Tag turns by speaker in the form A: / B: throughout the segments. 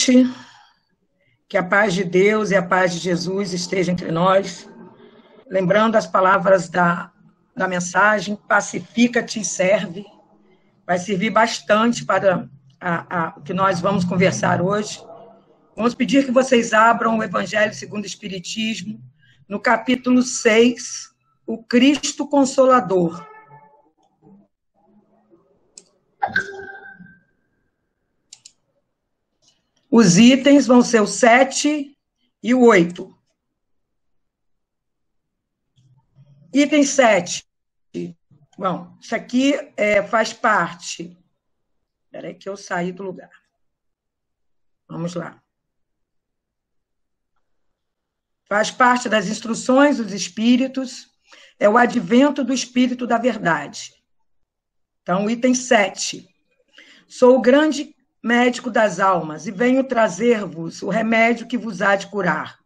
A: noite, que a paz de Deus e a paz de Jesus estejam entre nós. Lembrando as palavras da mensagem, pacifica-te e serve. Vai servir bastante para o que nós vamos conversar hoje. Vamos pedir que vocês abram o Evangelho segundo o Espiritismo, no capítulo 6, o Cristo Consolador. Os itens vão ser o 7 e o 8. Item 7. Bom, isso aqui faz parte... Espera aí que eu saí do lugar. Vamos lá. Faz parte das instruções dos Espíritos, é o advento do Espírito da Verdade. Então, item 7. Sou o grande médico das almas, e venho trazer-vos o remédio que vos há de curar.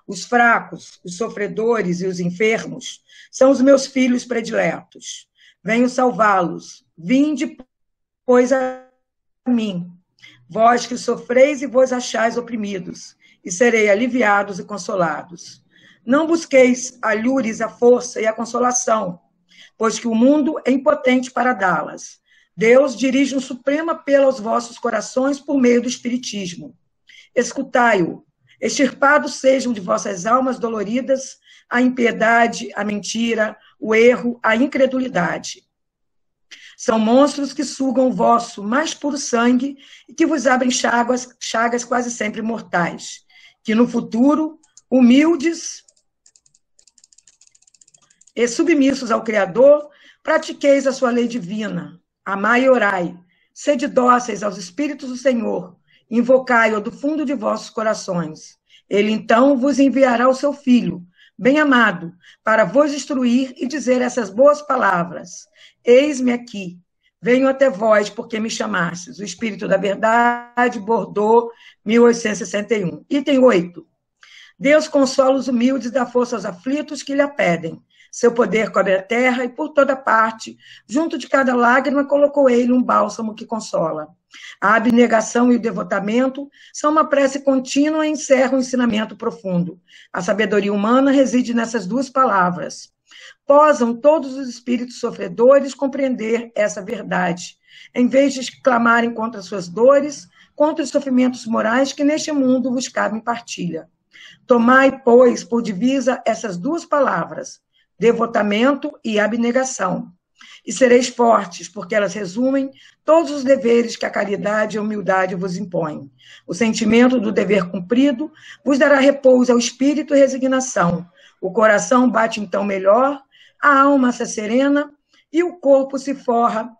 A: Os fracos, os sofredores e os enfermos são os meus filhos prediletos. Venho salvá-los. Vinde, pois, a mim, vós que sofreis e vos achais oprimidos, e serei aliviados e consolados. Não busqueis alhures a força e a consolação, pois que o mundo é impotente para dá-las. Deus dirige um supremo apelo aos vossos corações por meio do Espiritismo. Escutai-o. Extirpados sejam de vossas almas doloridas a impiedade, a mentira, o erro, a incredulidade. São monstros que sugam o vosso mais puro sangue e que vos abrem chagas quase sempre mortais. Que no futuro, humildes e submissos ao Criador, pratiqueis a sua lei divina. Amai e orai, sede dóceis aos Espíritos do Senhor, invocai-o do fundo de vossos corações. Ele então vos enviará o seu Filho, bem amado, para vos instruir e dizer essas boas palavras. Eis-me aqui, venho até vós porque me chamastes. O Espírito da Verdade, Bordeaux, 1861. Item 8. Deus consola os humildes e dá força aos aflitos que lhe a pedem. Seu poder cobre a terra e por toda parte, junto de cada lágrima, colocou ele um bálsamo que consola. A abnegação e o devotamento são uma prece contínua e encerram um ensinamento profundo. A sabedoria humana reside nessas duas palavras. Possam todos os espíritos sofredores compreender essa verdade, em vez de clamarem contra suas dores, contra os sofrimentos morais que neste mundo vos cabem partilha. Tomai, pois, por divisa essas duas palavras, devotamento e abnegação. E sereis fortes, porque elas resumem todos os deveres que a caridade e a humildade vos impõem. O sentimento do dever cumprido vos dará repouso ao espírito e resignação. O coração bate então melhor, a alma se serena e o corpo se forra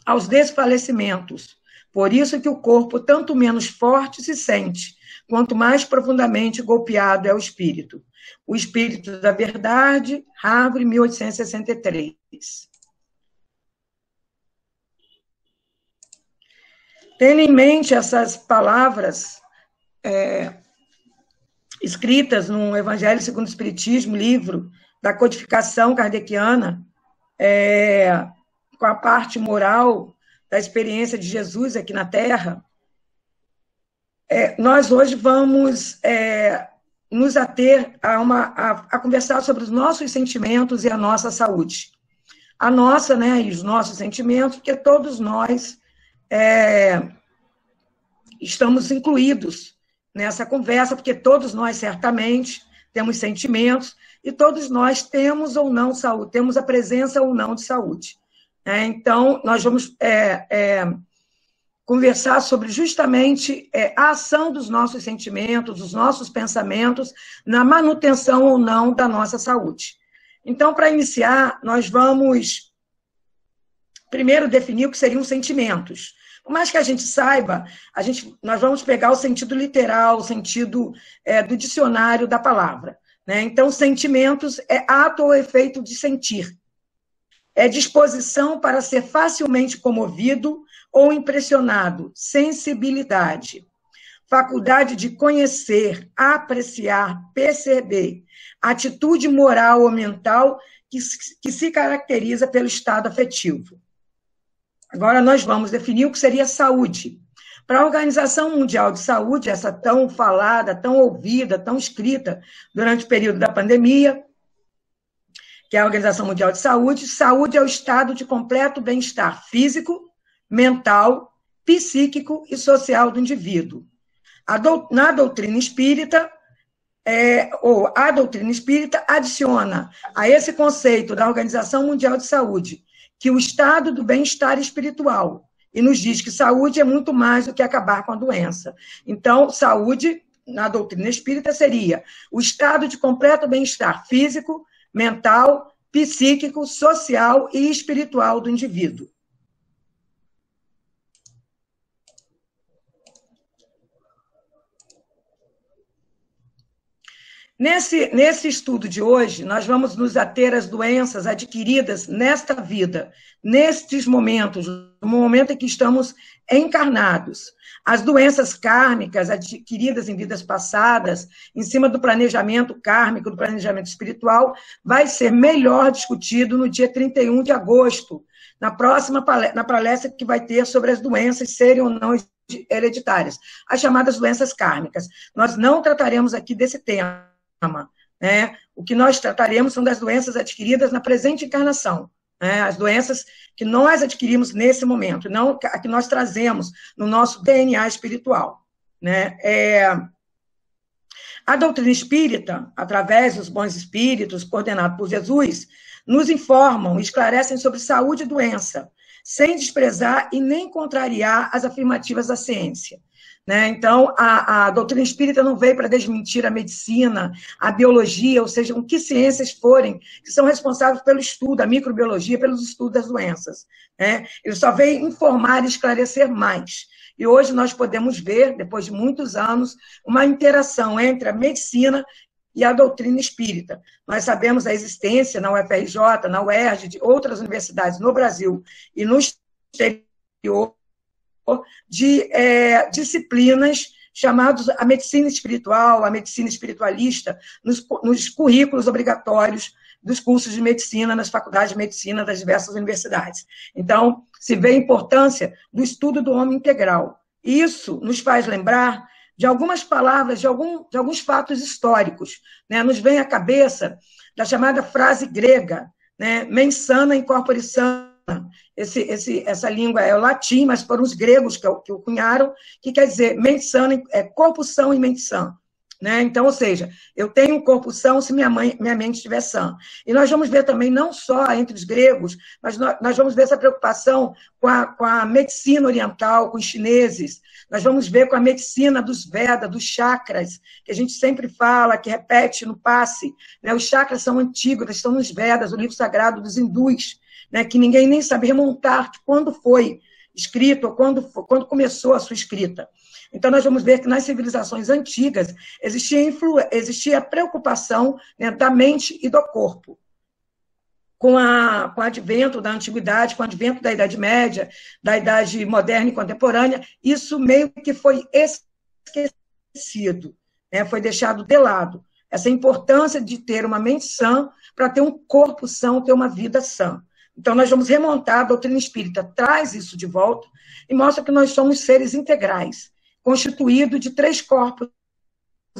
A: aos desfalecimentos. Por isso que o corpo tanto menos forte se sente, quanto mais profundamente golpeado é o espírito. O Espírito da Verdade, Harvard, 1863. Tendo em mente essas palavras escritas no Evangelho segundo o Espiritismo, livro da codificação kardeciana, com a parte moral da experiência de Jesus aqui na Terra, nós hoje vamos nos ater a conversar sobre os nossos sentimentos e a nossa saúde. A nossa, né, e os nossos sentimentos, porque todos nós estamos incluídos nessa conversa, porque todos nós, certamente, temos sentimentos, e todos nós temos ou não saúde, temos a presença ou não de saúde. Então, nós vamos conversar sobre justamente a ação dos nossos sentimentos, dos nossos pensamentos, na manutenção ou não da nossa saúde. Então, para iniciar, nós vamos primeiro definir o que seriam sentimentos. Por mais que a gente saiba, nós vamos pegar o sentido literal, o sentido do dicionário da palavra. Né? Então, sentimentos é ato ou efeito de sentir. É disposição para ser facilmente comovido ou impressionado, sensibilidade. Faculdade de conhecer, apreciar, perceber. Atitude moral ou mental que se caracteriza pelo estado afetivo. Agora nós vamos definir o que seria saúde. Para a Organização Mundial de Saúde, essa tão falada, tão ouvida, tão escrita durante o período da pandemia, que é a Organização Mundial de Saúde, saúde é o estado de completo bem-estar físico, mental, psíquico e social do indivíduo. Na doutrina espírita, a doutrina espírita adiciona a esse conceito da Organização Mundial de Saúde que o estado do bem-estar espiritual, e nos diz que saúde é muito mais do que acabar com a doença. Então, saúde, na doutrina espírita, seria o estado de completo bem-estar físico, mental, psíquico, social e espiritual do indivíduo. Nesse estudo de hoje, nós vamos nos ater às doenças adquiridas nesta vida, nestes momentos, no momento em que estamos encarnados. As doenças kármicas adquiridas em vidas passadas, em cima do planejamento kármico, do planejamento espiritual, vai ser melhor discutido no dia 31 de agosto, na próxima palestra que vai ter sobre as doenças serem ou não hereditárias, as chamadas doenças kármicas. Nós não trataremos aqui desse tema. Né? O que nós trataremos são das doenças adquiridas na presente encarnação, né? As doenças que nós adquirimos nesse momento, não a que nós trazemos no nosso DNA espiritual. Né? A doutrina espírita, através dos bons espíritos, coordenado por Jesus, nos informam e esclarecem sobre saúde e doença, sem desprezar e nem contrariar as afirmativas da ciência. Né? Então, a doutrina espírita não veio para desmentir a medicina, a biologia, ou seja, o que ciências forem, que são responsáveis pelo estudo, a microbiologia, pelos estudos das doenças. Né? Ele só veio informar e esclarecer mais. E hoje nós podemos ver, depois de muitos anos, uma interação entre a medicina e a doutrina espírita. Nós sabemos a existência na UFRJ, na UERJ, de outras universidades no Brasil e no exterior, de disciplinas chamadas a medicina espiritual, a medicina espiritualista, nos currículos obrigatórios dos cursos de medicina, nas faculdades de medicina das diversas universidades. Então, se vê a importância do estudo do homem integral. Isso nos faz lembrar de algumas palavras, de alguns fatos históricos. Né? Nos vem à cabeça da chamada frase grega, né? Mens sana in corpore sano. Essa língua é o latim, mas foram os gregos que o cunharam, que quer dizer, mens sana, corpo são e mente sã. Né? Então, ou seja, eu tenho um corpo são se minha mente estiver sã. E nós vamos ver também, não só entre os gregos, mas nós vamos ver essa preocupação com a medicina oriental, com os chineses. Nós vamos ver com a medicina dos Vedas, dos chakras, que a gente sempre fala, que repete no passe. Né? Os chakras são antigos, estão nos Vedas, o livro sagrado dos hindus, né? Que ninguém nem sabe remontar quando foi escrito, ou quando começou a sua escrita. Então, nós vamos ver que nas civilizações antigas existia a preocupação, né, da mente e do corpo. Com o advento da antiguidade, com o advento da Idade Média, da Idade Moderna e Contemporânea, isso meio que foi esquecido, né, foi deixado de lado. Essa importância de ter uma mente sã para ter um corpo são, ter uma vida sã. Então, nós vamos remontar, a doutrina espírita traz isso de volta e mostra que nós somos seres integrais, constituído de 3 corpos,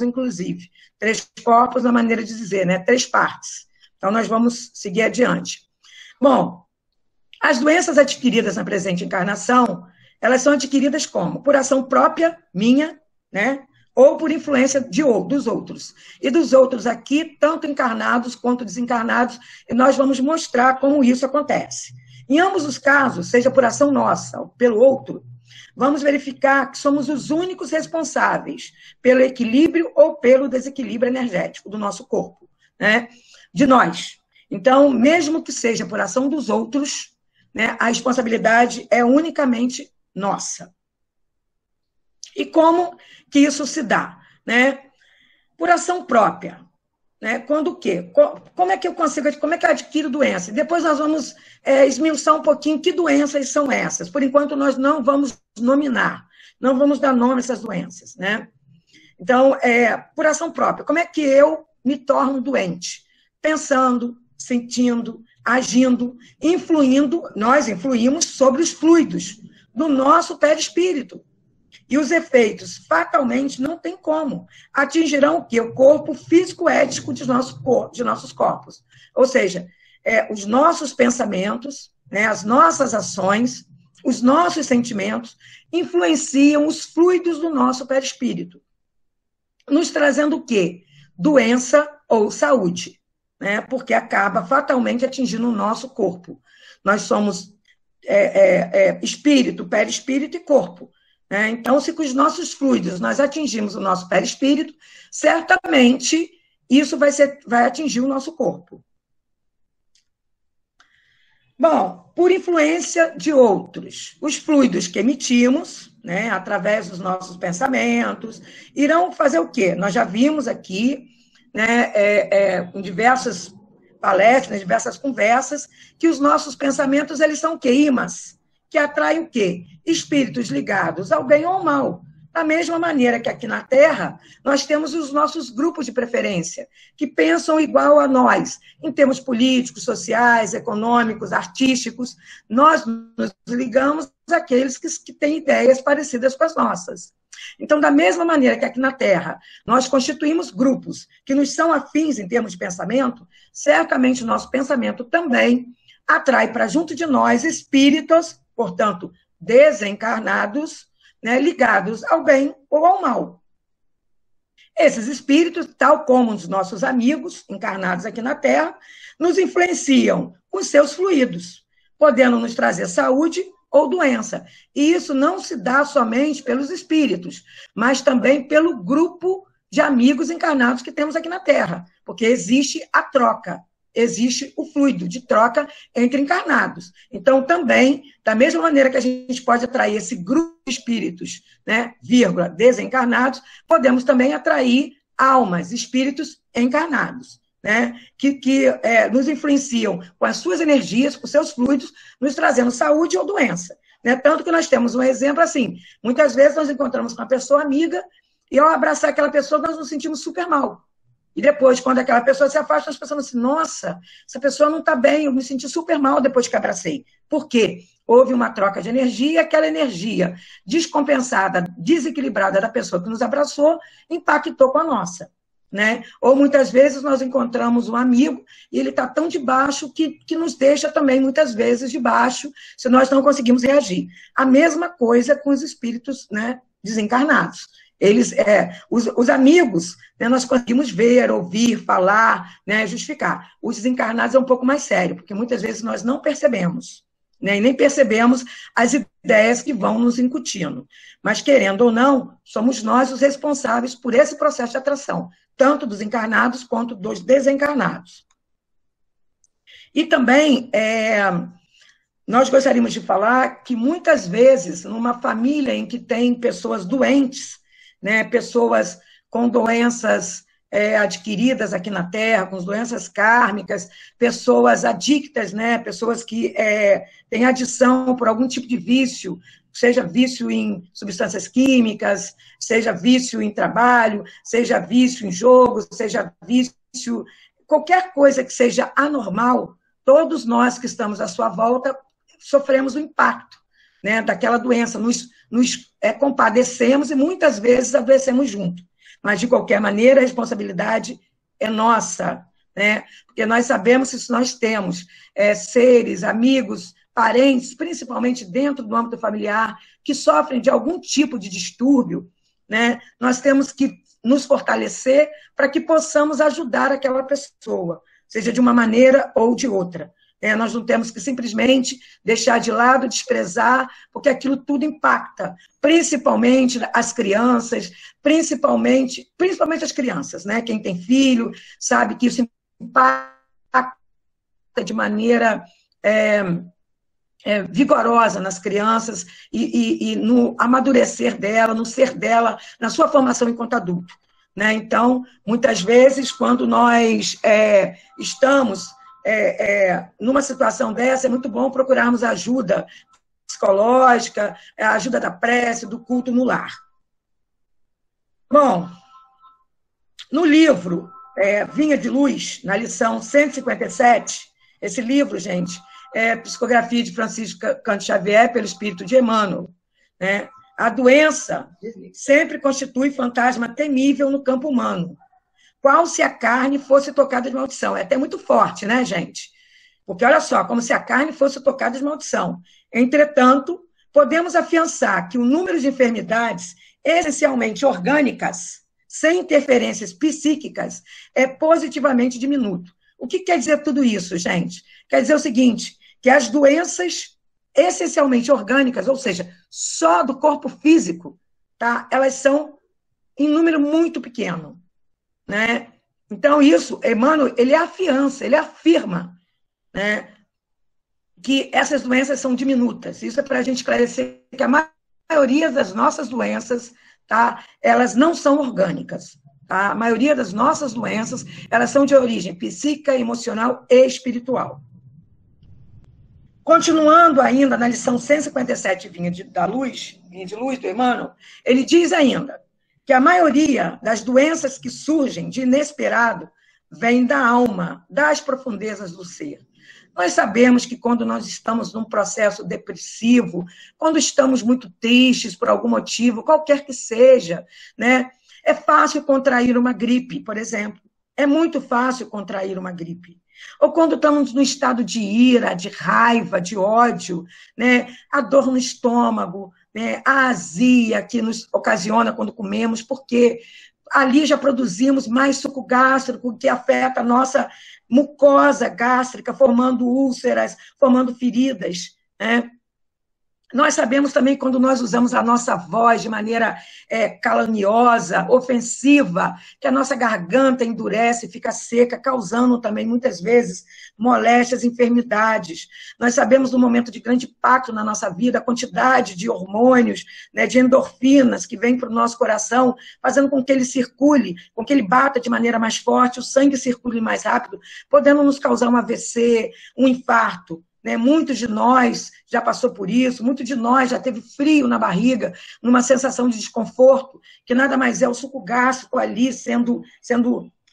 A: inclusive. 3 corpos na maneira de dizer, né? 3 partes. Então, nós vamos seguir adiante. Bom, as doenças adquiridas na presente encarnação, elas são adquiridas como? Por ação própria, minha, né? Ou por influência dos outros. E dos outros aqui, tanto encarnados quanto desencarnados, e nós vamos mostrar como isso acontece. Em ambos os casos, seja por ação nossa ou pelo outro, vamos verificar que somos os únicos responsáveis pelo equilíbrio ou pelo desequilíbrio energético do nosso corpo, né? De nós. Então, mesmo que seja por ação dos outros, né, a responsabilidade é unicamente nossa. E como que isso se dá? Né? Por ação própria. Né? Quando o quê? Como é que eu consigo, como é que eu adquiro doença? Depois nós vamos esmiuçar um pouquinho que doenças são essas. Por enquanto, nós não vamos nominar, não vamos dar nome a essas doenças. Né? Então, por ação própria, como é que eu me torno doente? Pensando, sentindo, agindo, influindo, nós influímos sobre os fluidos do nosso perispírito. E os efeitos, fatalmente, não tem como. Atingirão o quê? O corpo físico-ético de nossos corpos. Ou seja, os nossos pensamentos, né, as nossas ações, os nossos sentimentos, influenciam os fluidos do nosso perispírito, nos trazendo o quê? Doença ou saúde, né? Porque acaba fatalmente atingindo o nosso corpo. Nós somos espírito, perispírito e corpo. Né? Então, se com os nossos fluidos nós atingimos o nosso perispírito, certamente isso vai atingir o nosso corpo. Bom, por influência de outros, os fluidos que emitimos, né, através dos nossos pensamentos, irão fazer o quê? Nós já vimos aqui, né, em diversas palestras, diversas conversas, que os nossos pensamentos, eles são o quê? Imãs, que atraem o quê? Espíritos ligados ao bem ou ao mal. Da mesma maneira que aqui na Terra, nós temos os nossos grupos de preferência, que pensam igual a nós, em termos políticos, sociais, econômicos, artísticos. Nós nos ligamos àqueles que têm ideias parecidas com as nossas. Então, da mesma maneira que aqui na Terra, nós constituímos grupos que nos são afins em termos de pensamento, certamente o nosso pensamento também atrai para junto de nós espíritos, portanto, desencarnados, né, ligados ao bem ou ao mal. Esses espíritos, tal como os nossos amigos encarnados aqui na Terra, nos influenciam com seus fluidos, podendo nos trazer saúde ou doença. E isso não se dá somente pelos espíritos, mas também pelo grupo de amigos encarnados que temos aqui na Terra, porque existe a troca. Existe o fluido de troca entre encarnados. Então, também, da mesma maneira que a gente pode atrair esse grupo de espíritos, né, vírgula, desencarnados, podemos também atrair almas, espíritos encarnados, né, que nos influenciam com as suas energias, com seus fluidos, nos trazendo saúde ou doença. Né? Tanto que nós temos um exemplo assim, muitas vezes nós encontramos com uma pessoa amiga e ao abraçar aquela pessoa nós nos sentimos super mal. E depois, quando aquela pessoa se afasta, nós pensamos assim, nossa, essa pessoa não está bem, eu me senti super mal depois que abracei. Por quê? Houve uma troca de energia e aquela energia descompensada, desequilibrada da pessoa que nos abraçou, impactou com a nossa. Né? Ou muitas vezes nós encontramos um amigo e ele está tão de baixo que nos deixa também, muitas vezes, de baixo, se nós não conseguimos reagir. A mesma coisa com os espíritos, né, desencarnados. Eles, os amigos, né, nós conseguimos ver, ouvir, falar, né, justificar. Os desencarnados é um pouco mais sério, porque muitas vezes nós não percebemos, né, e nem percebemos as ideias que vão nos incutindo. Mas, querendo ou não, somos nós os responsáveis por esse processo de atração, tanto dos encarnados quanto dos desencarnados. E também, nós gostaríamos de falar que, muitas vezes, numa família em que tem pessoas doentes, né, pessoas com doenças adquiridas aqui na Terra, com doenças kármicas, pessoas adictas, né, pessoas que têm adição por algum tipo de vício, seja vício em substâncias químicas, seja vício em trabalho, seja vício em jogo, seja vício, qualquer coisa que seja anormal, todos nós que estamos à sua volta sofremos o impacto, né, daquela doença, nos compadecemos e muitas vezes adoecemos junto. Mas, de qualquer maneira, a responsabilidade é nossa, né? Porque nós sabemos que se nós temos seres, amigos, parentes, principalmente dentro do âmbito familiar, que sofrem de algum tipo de distúrbio, né? Nós temos que nos fortalecer para que possamos ajudar aquela pessoa, seja de uma maneira ou de outra. Nós não temos que simplesmente deixar de lado, desprezar, porque aquilo tudo impacta, principalmente as crianças, principalmente as crianças, né? Quem tem filho sabe que isso impacta de maneira vigorosa nas crianças e no amadurecer dela, no ser dela, na sua formação enquanto adulto. Né? Então, muitas vezes, quando nós estamos numa situação dessa, é muito bom procurarmos ajuda psicológica, a ajuda da prece, do culto no lar. Bom, no livro Vinha de Luz, na lição 157, esse livro, gente, é Psicografia de Francisco Cândido Xavier pelo Espírito de Emmanuel, né? A doença sempre constitui fantasma temível no campo humano. Qual se a carne fosse tocada de maldição? É até muito forte, né, gente? Porque, olha só, como se a carne fosse tocada de maldição. Entretanto, podemos afiançar que o número de enfermidades essencialmente orgânicas, sem interferências psíquicas, é positivamente diminuto. O que quer dizer tudo isso, gente? Quer dizer o seguinte, que as doenças essencialmente orgânicas, ou seja, só do corpo físico, tá? Elas são em número muito pequeno, né? Então, isso, Emmanuel, ele afiança, ele afirma, né, que essas doenças são diminutas. Isso é para a gente esclarecer que a maioria das nossas doenças, tá, elas não são orgânicas. Tá? A maioria das nossas doenças, elas são de origem psíquica, emocional e espiritual. Continuando ainda na lição 157, Vinha de Luz, do Emmanuel, ele diz ainda que a maioria das doenças que surgem de inesperado vem da alma, das profundezas do ser. Nós sabemos que quando nós estamos num processo depressivo, quando estamos muito tristes por algum motivo, qualquer que seja, né, é fácil contrair uma gripe, por exemplo. É muito fácil contrair uma gripe. Ou quando estamos no estado de ira, de raiva, de ódio, né, a dor no estômago, né, a azia que nos ocasiona quando comemos, porque ali já produzimos mais suco gástrico que afeta a nossa mucosa gástrica, formando úlceras, formando feridas, né? Nós sabemos também quando nós usamos a nossa voz de maneira caluniosa, ofensiva, que a nossa garganta endurece, fica seca, causando também, muitas vezes, moléstias, enfermidades. Nós sabemos, no momento de grande impacto na nossa vida, a quantidade de hormônios, né, de endorfinas que vem para o nosso coração, fazendo com que ele circule, com que ele bata de maneira mais forte, o sangue circule mais rápido, podendo nos causar um AVC, um infarto. Né? Muitos de nós já passou por isso, muitos de nós já teve frio na barriga, numa sensação de desconforto, que nada mais é o suco gástrico ali sendo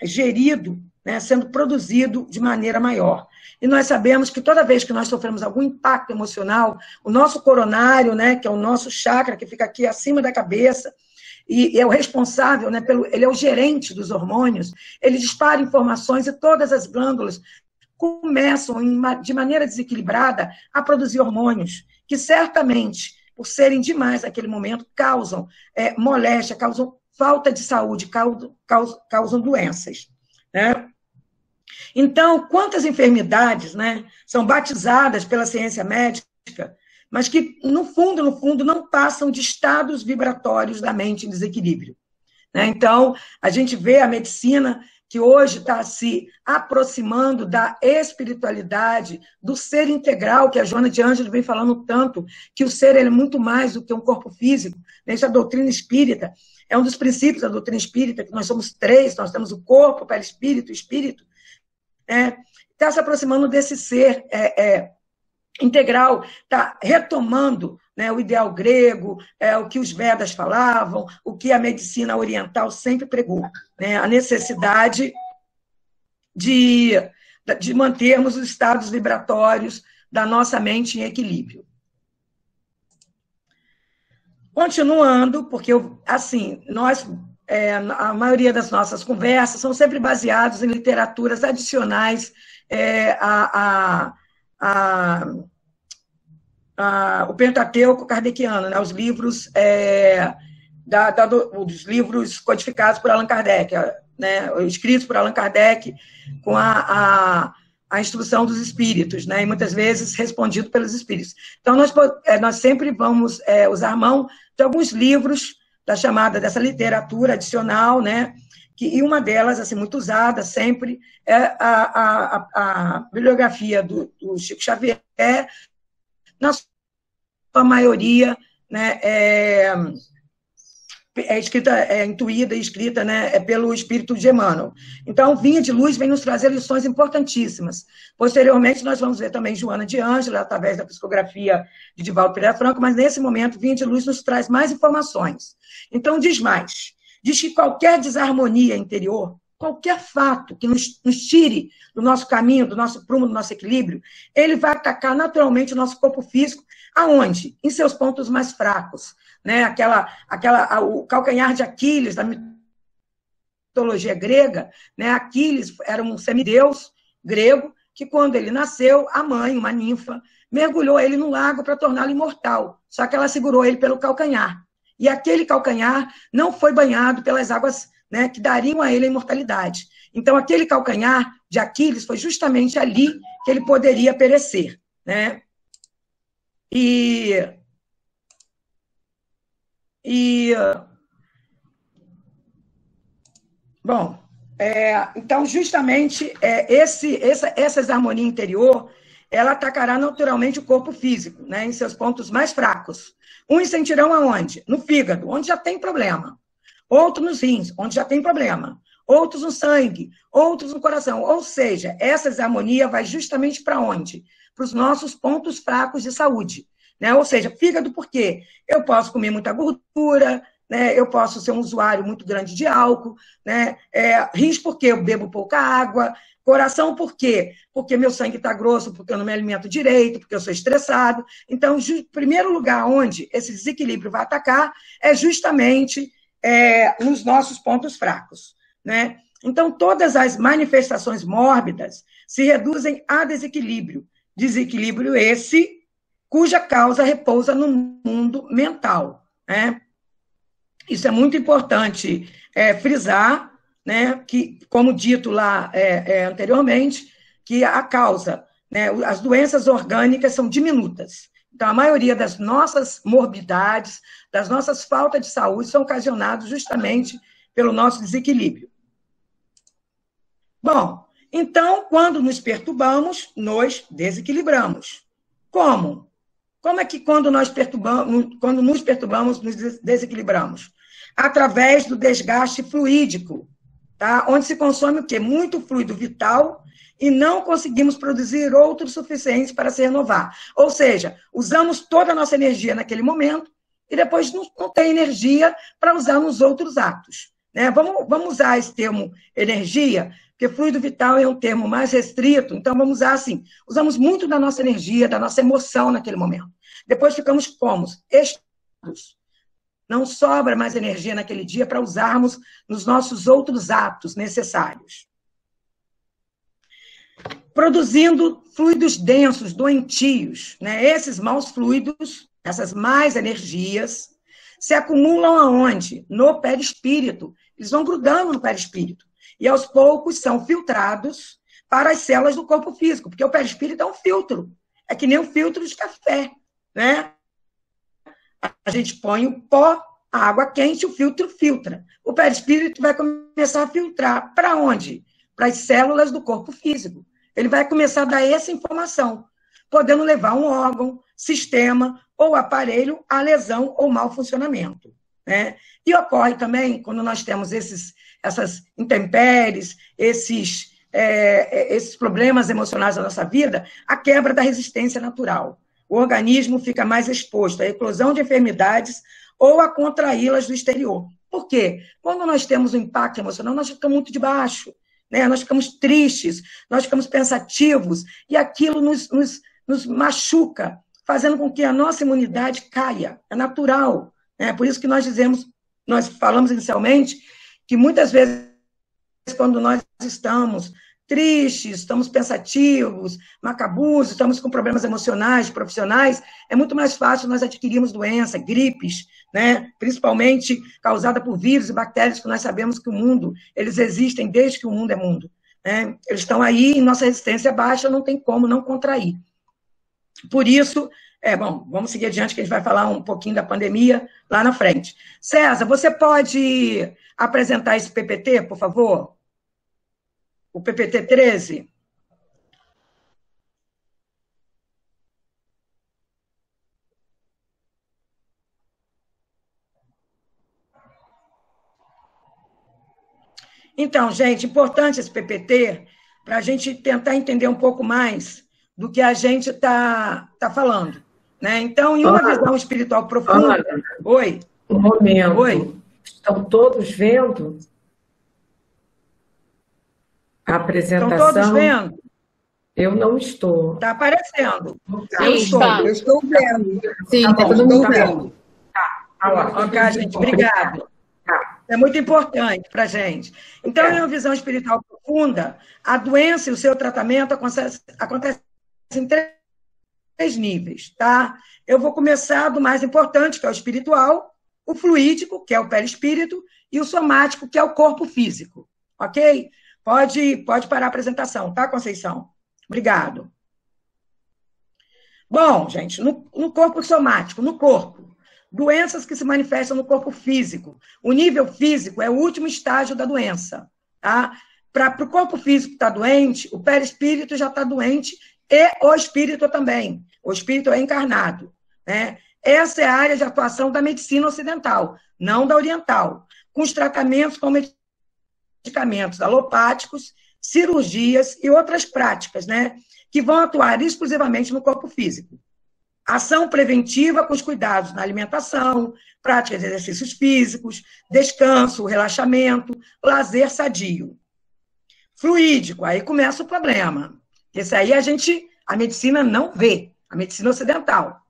A: gerido, né? Sendo produzido de maneira maior. E nós sabemos que toda vez que nós sofremos algum impacto emocional, o nosso coronário, né, que é o nosso chakra, que fica aqui acima da cabeça, e é o responsável, né, ele é o gerente dos hormônios, ele dispara informações e todas as glândulas começam, de maneira desequilibrada, a produzir hormônios, que certamente, por serem demais naquele momento, causam moléstia, causam falta de saúde, causam doenças. Né? Então, quantas enfermidades, né, são batizadas pela ciência médica, mas que, no fundo, não passam de estados vibratórios da mente em desequilíbrio. Né? Então, a gente vê a medicina que hoje está se aproximando da espiritualidade, do ser integral, que a Joana de Ângeles vem falando tanto, que o ser ele é muito mais do que um corpo físico. Isso é a doutrina espírita, é um dos princípios da doutrina espírita, que nós somos três, nós temos o corpo, o espírito, está se aproximando desse ser integral, está retomando, né, o ideal grego, o que os Vedas falavam, o que a medicina oriental sempre pregou, né, a necessidade de mantermos os estados vibratórios da nossa mente em equilíbrio. Continuando, porque, assim, a maioria das nossas conversas são sempre baseadas em literaturas adicionais o Pentateuco kardeciano, né, os livros dos livros codificados por Allan Kardec, né, escritos por Allan Kardec com a instrução dos espíritos, né, e muitas vezes respondido pelos espíritos. Então, nós sempre vamos usar mão de alguns livros dessa literatura adicional, né, e uma delas, assim, muito usada sempre, é a bibliografia do Chico Xavier, na sua maioria, né, intuída e escrita, né, pelo espírito de Emmanuel. Então, Vinha de Luz vem nos trazer lições importantíssimas. Posteriormente, nós vamos ver também Joana de Ângeles, através da psicografia de Divaldo Pereira Franco, mas nesse momento, Vinha de Luz nos traz mais informações. Então, diz mais. Diz que qualquer desarmonia interior, qualquer fato que nos tire do nosso caminho, do nosso prumo, do nosso equilíbrio, ele vai atacar naturalmente o nosso corpo físico, Aonde? Em seus pontos mais fracos, né? O calcanhar de Aquiles, da mitologia grega, né? Aquiles era um semideus grego que, quando ele nasceu, a mãe, uma ninfa, mergulhou ele no lago para torná-lo imortal. Só que ela segurou ele pelo calcanhar. E aquele calcanhar não foi banhado pelas águas, né, que dariam a ele a imortalidade. Então, aquele calcanhar de Aquiles foi justamente ali que ele poderia perecer, né? E bom, então, justamente, essa desarmonia interior, ela atacará naturalmente o corpo físico, né, em seus pontos mais fracos. Uns sentirão aonde? No fígado, onde já tem problema. Outros nos rins, onde já tem problema. Outros no sangue, outros no coração. Ou seja, essa desarmonia vai justamente para onde? Para os nossos pontos fracos de saúde, né? Ou seja, fígado, por quê? Eu posso comer muita gordura, né? Eu posso ser um usuário muito grande de álcool, né? Rins, porque eu bebo pouca água. Coração, por quê? Porque meu sangue está grosso, porque eu não me alimento direito, porque eu sou estressado. Então, o primeiro lugar onde esse desequilíbrio vai atacar é justamente nos nossos pontos fracos, né? Então, todas as manifestações mórbidas se reduzem a desequilíbrio. Desequilíbrio esse cuja causa repousa no mundo mental, né? Isso é muito importante frisar, né, que, como dito lá anteriormente, que a causa, né, as doenças orgânicas são diminutas. Então, a maioria das nossas morbidades, das nossas faltas de saúde, são ocasionadas justamente pelo nosso desequilíbrio. Bom, então, quando nos perturbamos, nos desequilibramos. Como? Como é que quando nos perturbamos, nos desequilibramos? Através do desgaste fluídico, tá? Onde se consome o quê? Muito fluido vital e não conseguimos produzir outro suficiente para se renovar. Ou seja, usamos toda a nossa energia naquele momento e depois não tem energia para usar nos outros atos, né? Vamos usar esse termo energia, porque fluido vital é um termo mais restrito, então vamos usar assim, usamos muito da nossa energia, da nossa emoção naquele momento. Depois ficamos como? Exaustos. Não sobra mais energia naquele dia para usarmos nos nossos outros atos necessários. Produzindo fluidos densos, doentios, né? Esses maus fluidos, essas más energias, se acumulam aonde? No perispírito. Eles vão grudando no perispírito. E, aos poucos, são filtrados para as células do corpo físico, porque o perispírito é um filtro. É que nem um filtro de café, né? A gente põe o pó, a água quente, o filtro filtra. O perispírito vai começar a filtrar. Para onde? Para as células do corpo físico. Ele vai começar a dar essa informação, podendo levar um órgão, sistema ou aparelho à lesão ou mau funcionamento, né? E ocorre também, quando nós temos essas intempéries, esses problemas emocionais da nossa vida, a quebra da resistência natural. O organismo fica mais exposto à eclosão de enfermidades ou a contraí-las do exterior. Por quê? Quando nós temos um impacto emocional, nós ficamos muito de baixo, né? Nós ficamos tristes, nós ficamos pensativos, e aquilo nos machuca, fazendo com que a nossa imunidade caia. É natural, né? Por isso que nós falamos inicialmente, que muitas vezes, quando nós estamos tristes, estamos pensativos, macabuzos, estamos com problemas emocionais, profissionais, é muito mais fácil nós adquirirmos doença, gripes, né? Principalmente causada por vírus e bactérias, que nós sabemos que o mundo, eles existem desde que o mundo é mundo, né? Eles estão aí, e nossa resistência é baixa, não tem como não contrair. Por isso, bom, vamos seguir adiante, que a gente vai falar um pouquinho da pandemia lá na frente. César, você pode apresentar esse PPT, por favor? O PPT 13. Então, gente, importante esse PPT para a gente tentar entender um pouco mais do que a gente tá falando, né? Então, em uma visão espiritual profunda... Oi.
B: Um momento. Oi. Estão todos vendo a apresentação?
A: Estão todos vendo?
B: Eu não estou.
A: Está aparecendo.
C: Sim, está.
D: Eu estou vendo.
C: Sim, está todo mundo vendo.
A: Ok, gente, obrigado. É muito importante para a gente. Então, em uma visão espiritual profunda, a doença e o seu tratamento acontecem em três níveis, tá? Eu vou começar do mais importante, que é o espiritual, o fluídico, que é o perispírito, e o somático, que é o corpo físico, ok? Pode parar a apresentação, tá, Conceição? Obrigado. Bom, gente, no corpo somático, no corpo, doenças que se manifestam no corpo físico. O nível físico é o último estágio da doença, tá? Para o corpo físico estar doente, o perispírito já está doente e o espírito também. O espírito é encarnado, né? Essa é a área de atuação da medicina ocidental, não da oriental, com os tratamentos com medicamentos alopáticos, cirurgias e outras práticas, né? Que vão atuar exclusivamente no corpo físico. Ação preventiva com os cuidados na alimentação, prática de exercícios físicos, descanso, relaxamento, lazer sadio. Fluídico, aí começa o problema. Esse aí a medicina não vê, a medicina ocidental.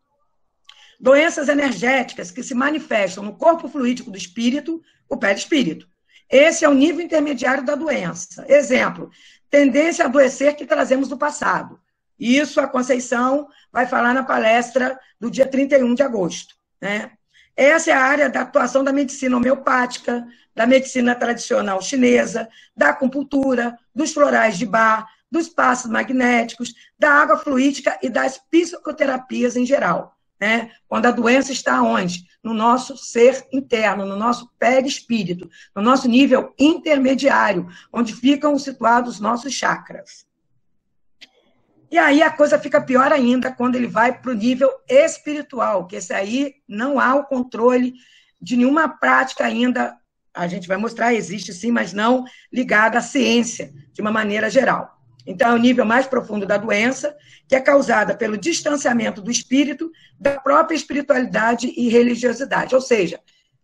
A: Doenças energéticas que se manifestam no corpo fluídico do espírito, o perispírito. Esse é o nível intermediário da doença. Exemplo, tendência a adoecer que trazemos do passado. Isso a Conceição vai falar na palestra do dia 31 de agosto. Né? Essa é a área da atuação da medicina homeopática, da medicina tradicional chinesa, da acupuntura, dos florais de Bach, dos passos magnéticos, da água fluídica e das psicoterapias em geral. Né? Quando a doença está onde? No nosso ser interno, no nosso perispírito, no nosso nível intermediário, onde ficam situados os nossos chakras. E aí a coisa fica pior ainda quando ele vai para o nível espiritual, que esse aí não há o controle de nenhuma prática ainda, a gente vai mostrar, existe sim, mas não ligada à ciência, de uma maneira geral. Então, é o nível mais profundo da doença, que é causada pelo distanciamento do espírito, da própria espiritualidade e religiosidade. Ou seja,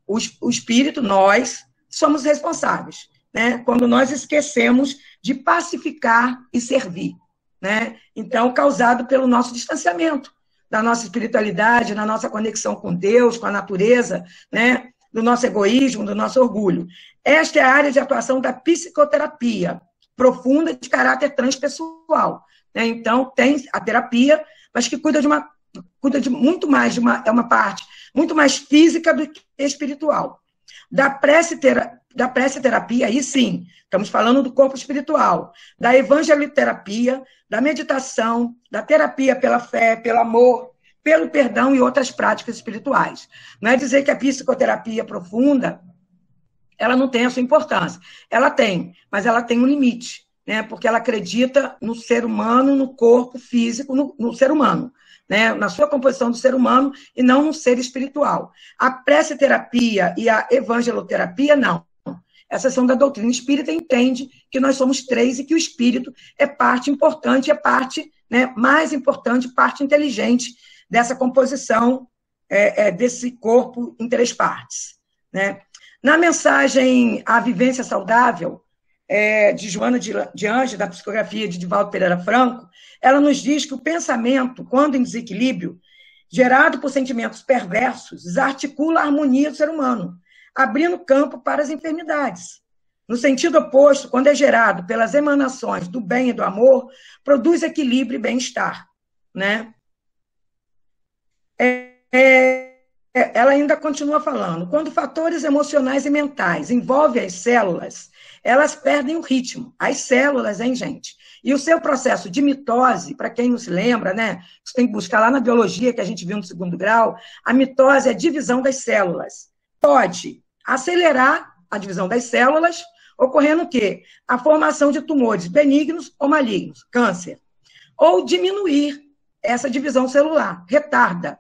A: o espírito, nós, somos responsáveis, né? Quando nós esquecemos de pacificar e servir. Né? Então, causado pelo nosso distanciamento da nossa espiritualidade, da nossa conexão com Deus, com a natureza, né? Do nosso egoísmo, do nosso orgulho. Esta é a área de atuação da psicoterapia, profunda de caráter transpessoal. Né? Então, tem a terapia, mas que cuida de muito mais, é uma parte muito mais física do que espiritual. Da prece-terapia, aí sim, estamos falando do corpo espiritual, da evangeloterapia, da meditação, da terapia pela fé, pelo amor, pelo perdão e outras práticas espirituais. Não é dizer que a psicoterapia profunda, ela não tem a sua importância. Ela tem, mas ela tem um limite, né? Porque ela acredita no ser humano, no corpo físico, no ser humano. Né, na sua composição do ser humano e não no ser espiritual. A prece-terapia e a evangeloterapia, não. Essas são da doutrina espírita, entende que nós somos três e que o espírito é parte importante, é parte, né, mais importante, parte inteligente dessa composição desse corpo em três partes. Né? Na mensagem A Vivência Saudável, de Joana de Anjos, da psicografia de Divaldo Pereira Franco, ela nos diz que o pensamento, quando em desequilíbrio, gerado por sentimentos perversos, desarticula a harmonia do ser humano, abrindo campo para as enfermidades. No sentido oposto, quando é gerado pelas emanações do bem e do amor, produz equilíbrio e bem-estar. Né? Ela ainda continua falando, quando fatores emocionais e mentais envolvem as células, elas perdem o ritmo. As células, hein, gente? E o seu processo de mitose, para quem não se lembra, né? Você tem que buscar lá na biologia, que a gente viu no 2º grau, a mitose é a divisão das células. Pode acelerar a divisão das células, ocorrendo o quê? A formação de tumores benignos ou malignos, câncer. Ou diminuir essa divisão celular, retarda.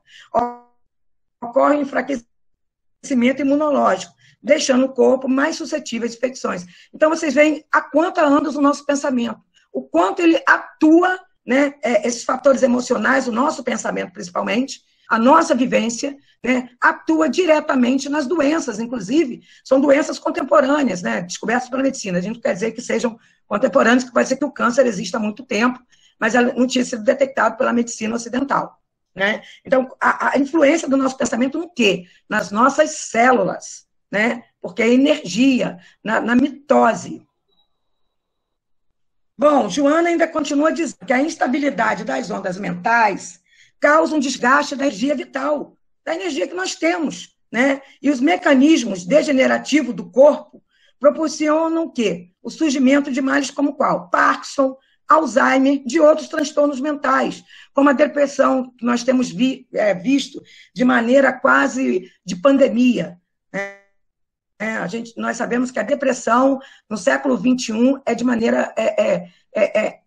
A: Ocorre um enfraquecimento imunológico, deixando o corpo mais suscetível às infecções. Então, vocês veem a quanto anda o nosso pensamento, o quanto ele atua, né, esses fatores emocionais, o nosso pensamento principalmente, a nossa vivência, né, atua diretamente nas doenças, inclusive, são doenças contemporâneas, né, descobertas pela medicina. A gente não quer dizer que sejam contemporâneas, que pode ser que o câncer exista há muito tempo, mas ela não tinha sido detectada pela medicina ocidental, né? Então, a influência do nosso pensamento no quê? Nas nossas células, né? Porque é energia, na mitose. Bom, Joana ainda continua dizendo que a instabilidade das ondas mentais causa um desgaste da energia vital, da energia que nós temos, né? E os mecanismos degenerativos do corpo proporcionam o quê? O surgimento de males como qual? Parkinson, Alzheimer, de outros transtornos mentais, como a depressão, que nós temos visto de maneira quase de pandemia. Nós sabemos que a depressão, no século XXI, é de maneira...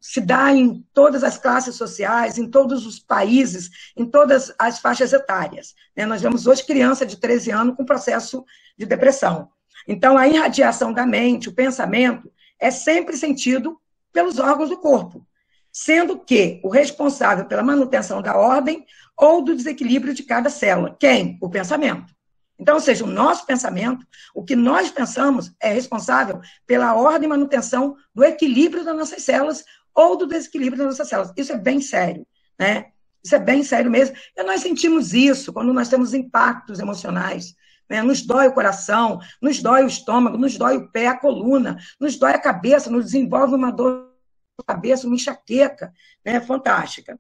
A: se dá em todas as classes sociais, em todos os países, em todas as faixas etárias. Nós vemos hoje criança de 13 anos com processo de depressão. Então, a irradiação da mente, o pensamento, é sempre sentido pelos órgãos do corpo, sendo que o responsável pela manutenção da ordem ou do desequilíbrio de cada célula. Quem? O pensamento. Então, ou seja, o nosso pensamento, o que nós pensamos, é responsável pela ordem e manutenção do equilíbrio das nossas células ou do desequilíbrio das nossas células. Isso é bem sério, né? Isso é bem sério mesmo. E nós sentimos isso quando nós temos impactos emocionais, né? Nos dói o coração, nos dói o estômago, nos dói o pé, a coluna, nos dói a cabeça, nos desenvolve uma dor de cabeça, uma enxaqueca, né? Fantástica.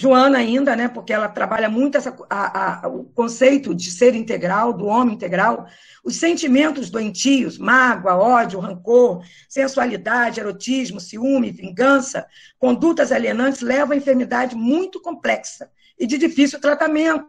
A: Joana ainda, né, porque ela trabalha muito o conceito de ser integral, do homem integral, os sentimentos doentios, mágoa, ódio, rancor, sensualidade, erotismo, ciúme, vingança, condutas alienantes levam a enfermidade muito complexa e de difícil tratamento,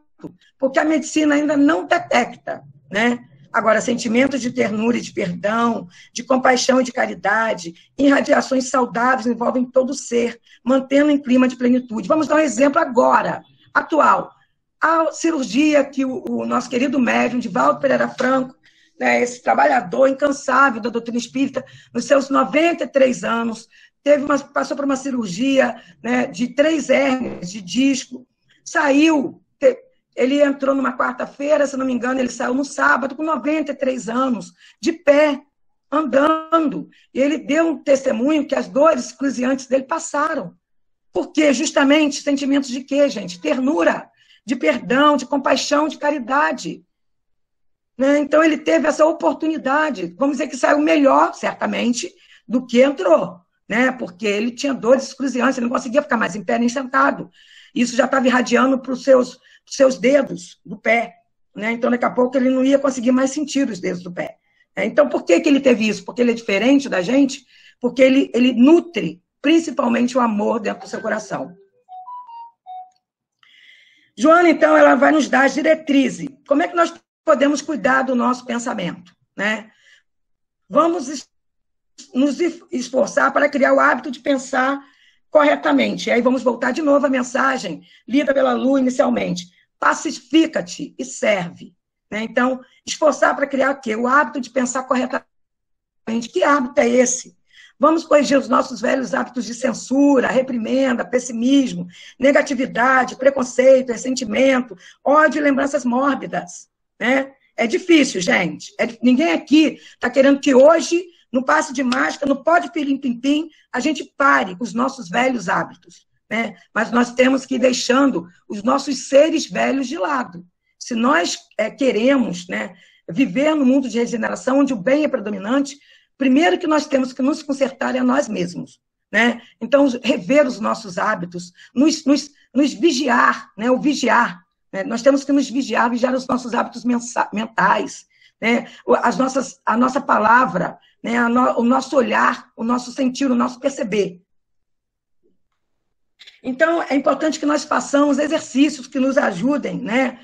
A: porque a medicina ainda não detecta, né? Agora, sentimentos de ternura e de perdão, de compaixão e de caridade, irradiações saudáveis envolvem todo o ser, mantendo em clima de plenitude. Vamos dar um exemplo agora, atual. A cirurgia que o nosso querido médium, Divaldo Pereira Franco, né, esse trabalhador incansável da doutrina espírita, nos seus 93 anos, passou por uma cirurgia, né, de 3 hérnias de disco, saiu... Ele entrou numa quarta-feira, se não me engano, ele saiu no sábado, com 93 anos, de pé, andando. E ele deu um testemunho que as dores excruciantes dele passaram. Por quê? Justamente sentimentos de quê, gente? Ternura, de perdão, de compaixão, de caridade. Né? Então, ele teve essa oportunidade. Vamos dizer que saiu melhor, certamente, do que entrou. Né? Porque ele tinha dores excruciantes, ele não conseguia ficar mais em pé nem sentado. Isso já estava irradiando para os seus dedos do pé, né? Então, daqui a pouco, ele não ia conseguir mais sentir os dedos do pé. Então, por que ele teve isso? Porque ele é diferente da gente, porque ele nutre, principalmente, o amor dentro do seu coração. Joana, então, ela vai nos dar as diretrizes. Como é que nós podemos cuidar do nosso pensamento? Né? Vamos nos esforçar para criar o hábito de pensar corretamente. E aí vamos voltar de novo à mensagem lida pela Lu inicialmente. Pacifica-te e serve. Né? Então, esforçar para criar o quê? O hábito de pensar corretamente. Que hábito é esse? Vamos corrigir os nossos velhos hábitos de censura, reprimenda, pessimismo, negatividade, preconceito, ressentimento, ódio e lembranças mórbidas. Né? É difícil, gente. Ninguém aqui está querendo que hoje, no passe de mágica, no pó de pirim-pim-pim, a gente pare os nossos velhos hábitos. Né? Mas nós temos que ir deixando os nossos seres velhos de lado. Se nós queremos, né, viver no mundo de regeneração, onde o bem é predominante, primeiro que nós temos que nos consertar é a nós mesmos. Né? Então, rever os nossos hábitos, nos vigiar, né? O vigiar. Né? Nós temos que nos vigiar os nossos hábitos mentais, né? A nossa palavra, né? O nosso olhar, o nosso sentir, o nosso perceber. Então, é importante que nós façamos exercícios que nos ajudem, né?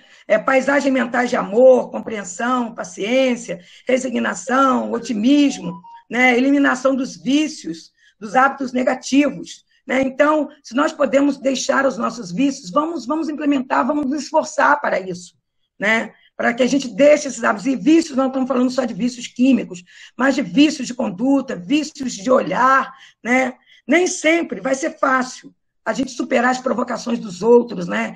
A: Paisagem mentais de amor, compreensão, paciência, resignação, otimismo, né? Eliminação dos vícios, dos hábitos negativos. Né? Então, se nós podemos deixar os nossos vícios, vamos implementar, vamos nos esforçar para isso. Né? Para que a gente deixe esses hábitos. E vícios, não estamos falando só de vícios químicos, mas de vícios de conduta, vícios de olhar. Né? Nem sempre vai ser fácil a gente superar as provocações dos outros, né?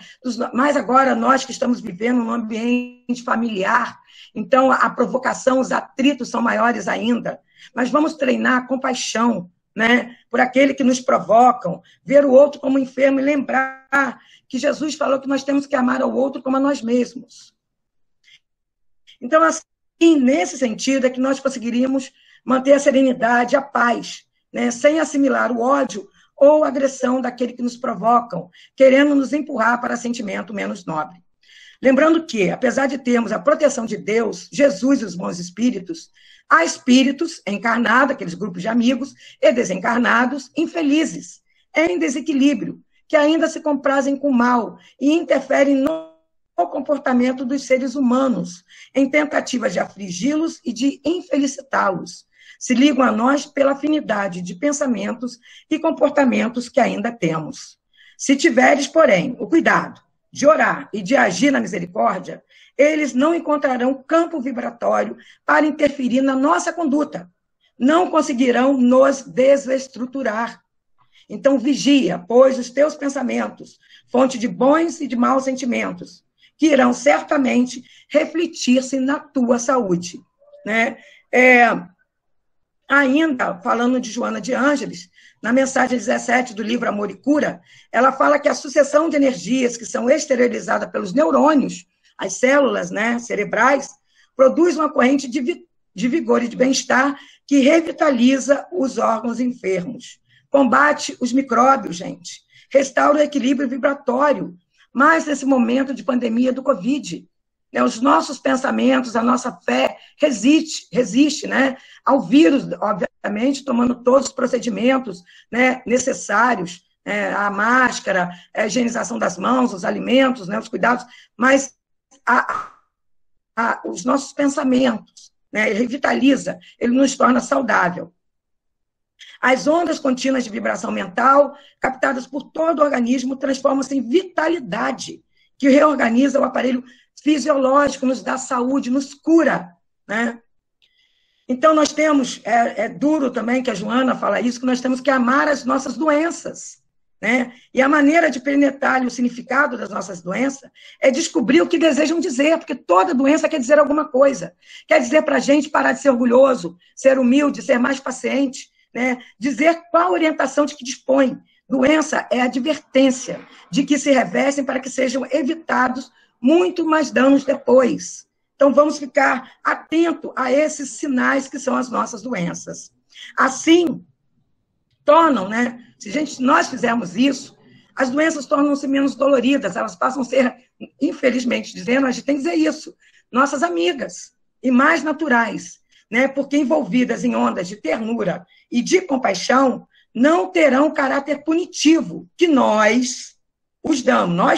A: Mas agora nós que estamos vivendo num ambiente familiar, então a provocação, os atritos são maiores ainda. Mas vamos treinar a compaixão, né, por aquele que nos provocam, ver o outro como enfermo e lembrar que Jesus falou que nós temos que amar ao outro como a nós mesmos. Então, assim, nesse sentido, é que nós conseguiríamos manter a serenidade, a paz, né, sem assimilar o ódio ou agressão daquele que nos provocam, querendo nos empurrar para sentimento menos nobre. Lembrando que, apesar de termos a proteção de Deus, Jesus e os bons espíritos, há espíritos encarnados, aqueles grupos de amigos, e desencarnados, infelizes, em desequilíbrio, que ainda se comprazem com o mal e interferem no comportamento dos seres humanos, em tentativas de afligi-los e de infelicitá-los. Se ligam a nós pela afinidade de pensamentos e comportamentos que ainda temos. Se tiveres, porém, o cuidado de orar e de agir na misericórdia, eles não encontrarão campo vibratório para interferir na nossa conduta. Não conseguirão nos desestruturar. Então, vigia, pois, os teus pensamentos, fonte de bons e de maus sentimentos, que irão certamente refletir-se na tua saúde. Né? Ainda, falando de Joana de Ângeles, na mensagem 17 do livro Amor e Cura, ela fala que a sucessão de energias que são exteriorizadas pelos neurônios, as células, né, cerebrais, produz uma corrente de vigor e de bem-estar que revitaliza os órgãos enfermos, combate os micróbios, gente, restaura o equilíbrio vibratório, mas nesse momento de pandemia do Covid, né, os nossos pensamentos, a nossa fé resiste, né, ao vírus, obviamente, tomando todos os procedimentos, né, necessários, a máscara, a higienização das mãos, os alimentos, né, os cuidados, mas os nossos pensamentos, né, ele revitaliza, ele nos torna saudável. As ondas contínuas de vibração mental, captadas por todo o organismo, transformam-se em vitalidade, que reorganiza o aparelho fisiológico, nos dá saúde, nos cura, né? Então, nós temos, é duro também que a Joana fala isso, que nós temos que amar as nossas doenças, né? E a maneira de penetrar o significado das nossas doenças é descobrir o que desejam dizer, porque toda doença quer dizer alguma coisa. Quer dizer para a gente parar de ser orgulhoso, ser humilde, ser mais paciente, né? Dizer qual orientação de que dispõe. Doença é advertência de que se revestem para que sejam evitados muito mais danos depois. Então, vamos ficar atento a esses sinais que são as nossas doenças. Assim, tornam, né? Se nós fizermos isso, as doenças tornam-se menos doloridas, elas passam a ser, infelizmente dizendo, a gente tem que dizer isso, nossas amigas, e mais naturais, né? Porque envolvidas em ondas de ternura e de compaixão, não terão caráter punitivo, que nós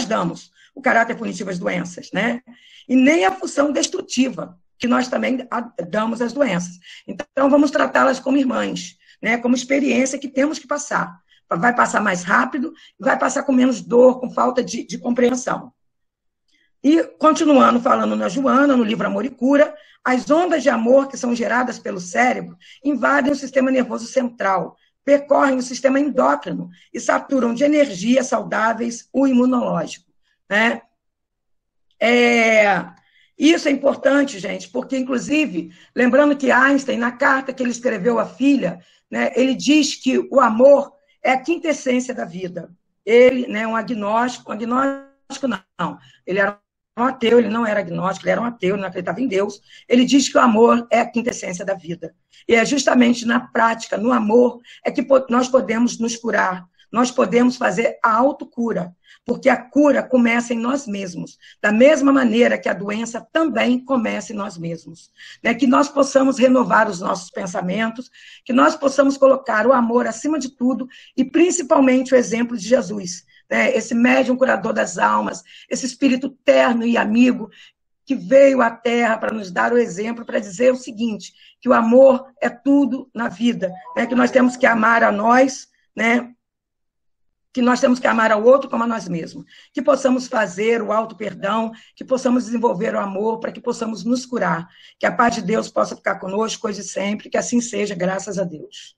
A: damos o caráter punitivo às doenças, né? E nem a função destrutiva, que nós também damos às doenças. Então, vamos tratá-las como irmãs, né? Como experiência que temos que passar. Vai passar mais rápido, vai passar com menos dor, com falta de compreensão. E, continuando falando na Joana, no livro Amor e Cura, as ondas de amor que são geradas pelo cérebro invadem o sistema nervoso central, percorrem o sistema endócrino e saturam de energias saudáveis o imunológico, né? Isso é importante, gente, porque, inclusive, lembrando que Einstein, na carta que ele escreveu à filha, né, ele diz que o amor é a quintessência da vida. Ele, né, um agnóstico não, ele era um ateu, ele não era agnóstico, ele era um ateu, ele não acreditava em Deus. Ele diz que o amor é a quintessência da vida. E é justamente na prática, no amor, é que nós podemos nos curar, nós podemos fazer a autocura, porque a cura começa em nós mesmos, da mesma maneira que a doença também começa em nós mesmos. Né? Que nós possamos renovar os nossos pensamentos, que nós possamos colocar o amor acima de tudo, e principalmente o exemplo de Jesus, né? Esse médium curador das almas, esse espírito terno e amigo, que veio à Terra para nos dar o exemplo, para dizer o seguinte, que o amor é tudo na vida, né? Que nós temos que amar a nós, né? Que nós temos que amar ao outro como a nós mesmos, que possamos fazer o auto-perdão, que possamos desenvolver o amor para que possamos nos curar, que a paz de Deus possa ficar conosco hoje e sempre, que assim seja, graças a Deus.